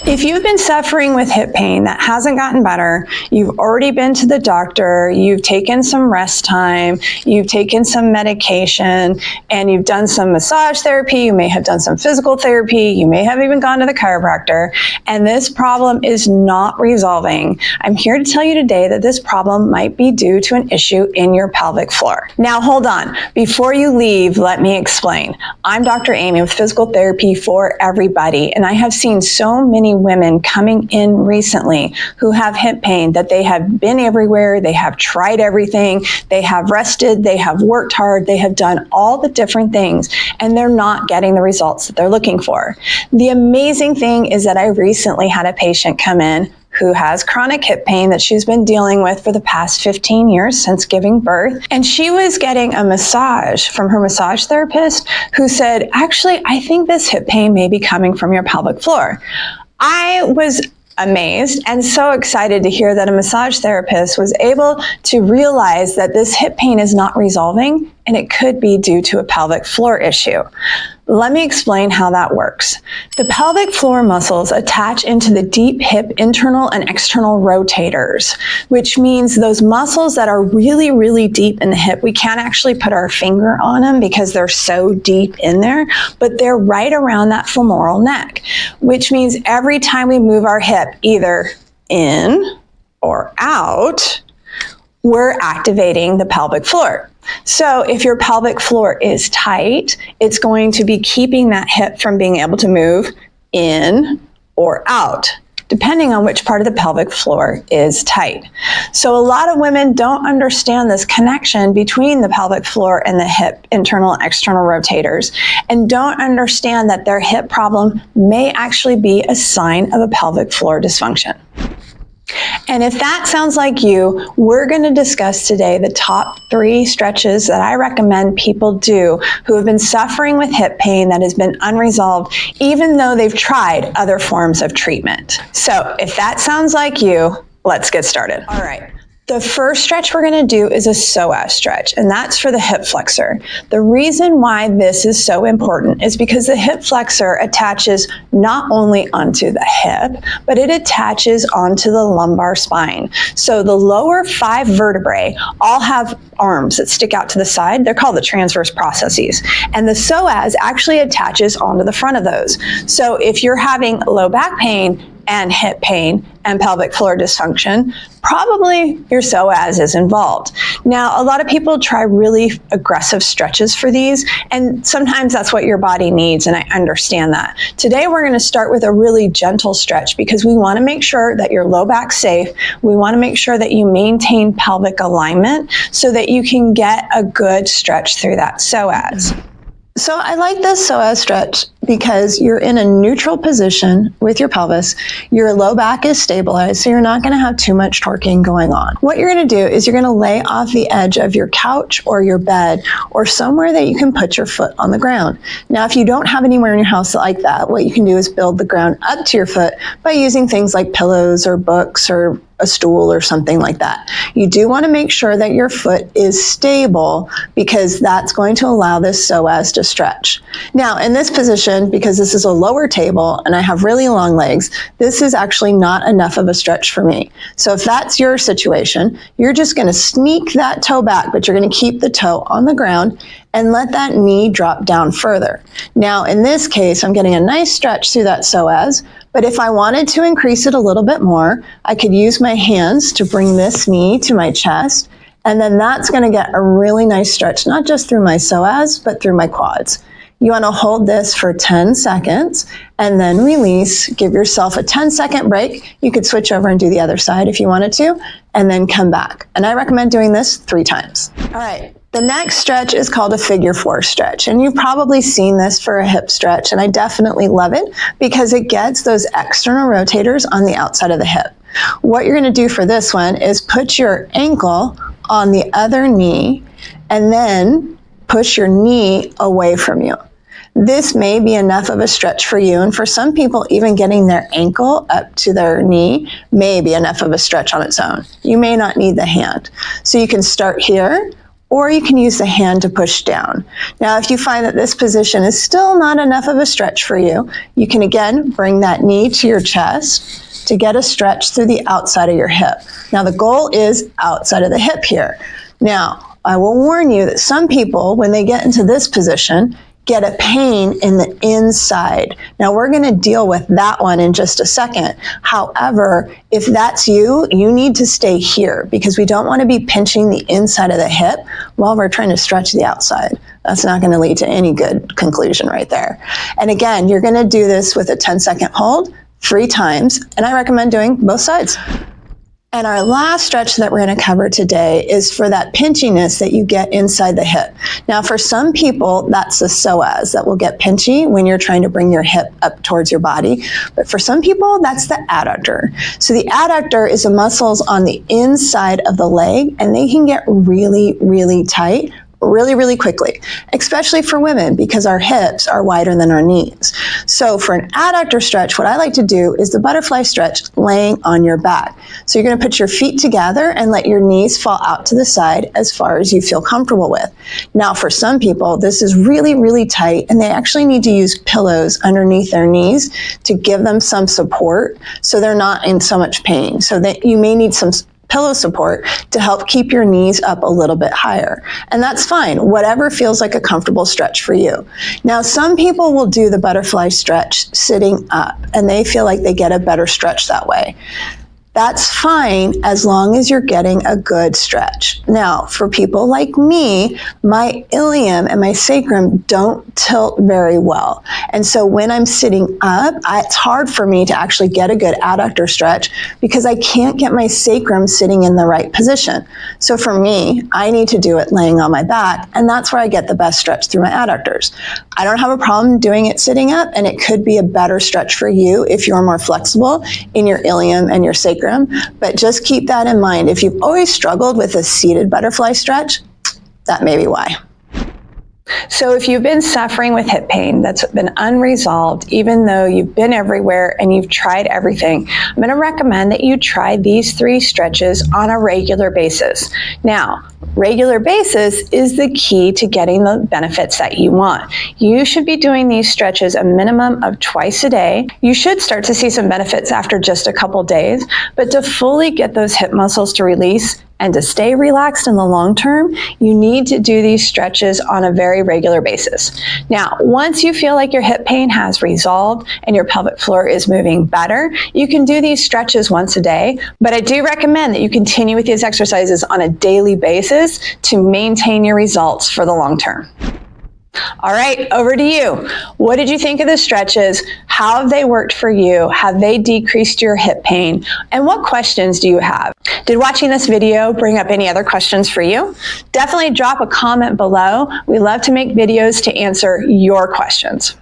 If you've been suffering with hip pain that hasn't gotten better, you've already been to the doctor, you've taken some rest time, you've taken some medication, and you've done some massage therapy, you may have done some physical therapy, you may have even gone to the chiropractor, and this problem is not resolving, I'm here to tell you today that this problem might be due to an issue in your pelvic floor. Now hold on, before you leave, let me explain. I'm Dr. Amy with Physical Therapy for Everybody, and I have seen so many women coming in recently who have hip pain that they have been everywhere, they have tried everything, they have rested, they have worked hard, they have done all the different things, and they're not getting the results that they're looking for. The amazing thing is that I recently had a patient come in who has chronic hip pain that she's been dealing with for the past 15 years since giving birth. And she was getting a massage from her massage therapist who said, actually, I think this hip pain may be coming from your pelvic floor. I was amazed and so excited to hear that a massage therapist was able to realize that this hip pain is not resolving and it could be due to a pelvic floor issue. Let me explain how that works. The pelvic floor muscles attach into the deep hip internal and external rotators, which means those muscles that are really, really deep in the hip, we can't actually put our finger on them because they're so deep in there, but they're right around that femoral neck, which means every time we move our hip either in or out, we're activating the pelvic floor. So if your pelvic floor is tight, it's going to be keeping that hip from being able to move in or out, depending on which part of the pelvic floor is tight. So a lot of women don't understand this connection between the pelvic floor and the hip internal and external rotators, and don't understand that their hip problem may actually be a sign of a pelvic floor dysfunction. And if that sounds like you, we're going to discuss today the top 3 stretches that I recommend people do who have been suffering with hip pain that has been unresolved, even though they've tried other forms of treatment. So if that sounds like you, let's get started. All right. The first stretch we're going to do is a psoas stretch, and that's for the hip flexor. The reason why this is so important is because the hip flexor attaches not only onto the hip, but it attaches onto the lumbar spine. So the lower 5 vertebrae all have arms that stick out to the side. They're called the transverse processes. And the psoas actually attaches onto the front of those. So if you're having low back pain and hip pain and pelvic floor dysfunction, probably your psoas is involved. Now, a lot of people try really aggressive stretches for these, and sometimes that's what your body needs, and I understand that. Today, we're going to start with a really gentle stretch because we want to make sure that your low back's safe. We want to make sure that you maintain pelvic alignment so that you can get a good stretch through that psoas. So I like this psoas stretch because you're in a neutral position with your pelvis. Your low back is stabilized, so you're not going to have too much torquing going on. What you're going to do is you're going to lay off the edge of your couch or your bed or somewhere that you can put your foot on the ground. Now, if you don't have anywhere in your house like that, what you can do is build the ground up to your foot by using things like pillows or books or a stool or something like that. You do want to make sure that your foot is stable because that's going to allow this psoas to stretch. Now, in this position, because this is a lower table and I have really long legs, this is actually not enough of a stretch for me. So if that's your situation, you're just going to sneak that toe back, but you're going to keep the toe on the ground and let that knee drop down further. Now, in this case, I'm getting a nice stretch through that psoas, but if I wanted to increase it a little bit more, I could use my hands to bring this knee to my chest, and then that's going to get a really nice stretch, not just through my psoas, but through my quads. You want to hold this for 10 seconds and then release. Give yourself a 10-second break. You could switch over and do the other side if you wanted to, and then come back. And I recommend doing this 3 times. All right. The next stretch is called a figure 4 stretch, and you've probably seen this for a hip stretch, and I definitely love it because it gets those external rotators on the outside of the hip. What you're going to do for this one is put your ankle on the other knee and then push your knee away from you. This may be enough of a stretch for you, and for some people, even getting their ankle up to their knee may be enough of a stretch on its own. You may not need the hand. So you can start here, or you can use the hand to push down. Now, if you find that this position is still not enough of a stretch for you, you can again bring that knee to your chest to get a stretch through the outside of your hip. Now, the goal is outside of the hip here. Now, I will warn you that some people, when they get into this position, get a pain in the inside. Now, we're going to deal with that one in just a second. However, if that's you, you need to stay here because we don't want to be pinching the inside of the hip while we're trying to stretch the outside. That's not going to lead to any good conclusion right there. And again, you're going to do this with a 10-second hold 3 times, and I recommend doing both sides. And our last stretch that we're going to cover today is for that pinchiness that you get inside the hip. Now, for some people, that's the psoas that will get pinchy when you're trying to bring your hip up towards your body. But for some people, that's the adductor. So the adductor is the muscles on the inside of the leg, and they can get really, really tight really, really quickly, especially for women because our hips are wider than our knees. So for an adductor stretch, what I like to do is the butterfly stretch laying on your back. So you're going to put your feet together and let your knees fall out to the side as far as you feel comfortable with. Now, for some people, this is really, really tight, and they actually need to use pillows underneath their knees to give them some support so they're not in so much pain. So that you may need some pillow support to help keep your knees up a little bit higher. And that's fine, whatever feels like a comfortable stretch for you. Now, some people will do the butterfly stretch sitting up, and they feel like they get a better stretch that way. That's fine as long as you're getting a good stretch. Now, for people like me, my ilium and my sacrum don't tilt very well. And so when I'm sitting up, it's hard for me to actually get a good adductor stretch because I can't get my sacrum sitting in the right position. So for me, I need to do it laying on my back, and that's where I get the best stretch through my adductors. I don't have a problem doing it sitting up, and it could be a better stretch for you if you're more flexible in your ilium and your sacrum. But just keep that in mind. If you've always struggled with a seated butterfly stretch, that may be why. So if you've been suffering with hip pain that's been unresolved, even though you've been everywhere and you've tried everything, I'm going to recommend that you try these 3 stretches on a regular basis. Now, regular basis is the key to getting the benefits that you want. You should be doing these stretches a minimum of twice a day. You should start to see some benefits after just a couple days, but to fully get those hip muscles to release and to stay relaxed in the long term, you need to do these stretches on a very regular basis. Now, once you feel like your hip pain has resolved and your pelvic floor is moving better, you can do these stretches once a day, but I do recommend that you continue with these exercises on a daily basis to maintain your results for the long term. All right, over to you. What did you think of the stretches? How have they worked for you? Have they decreased your hip pain? And what questions do you have? Did watching this video bring up any other questions for you? Definitely drop a comment below. We love to make videos to answer your questions.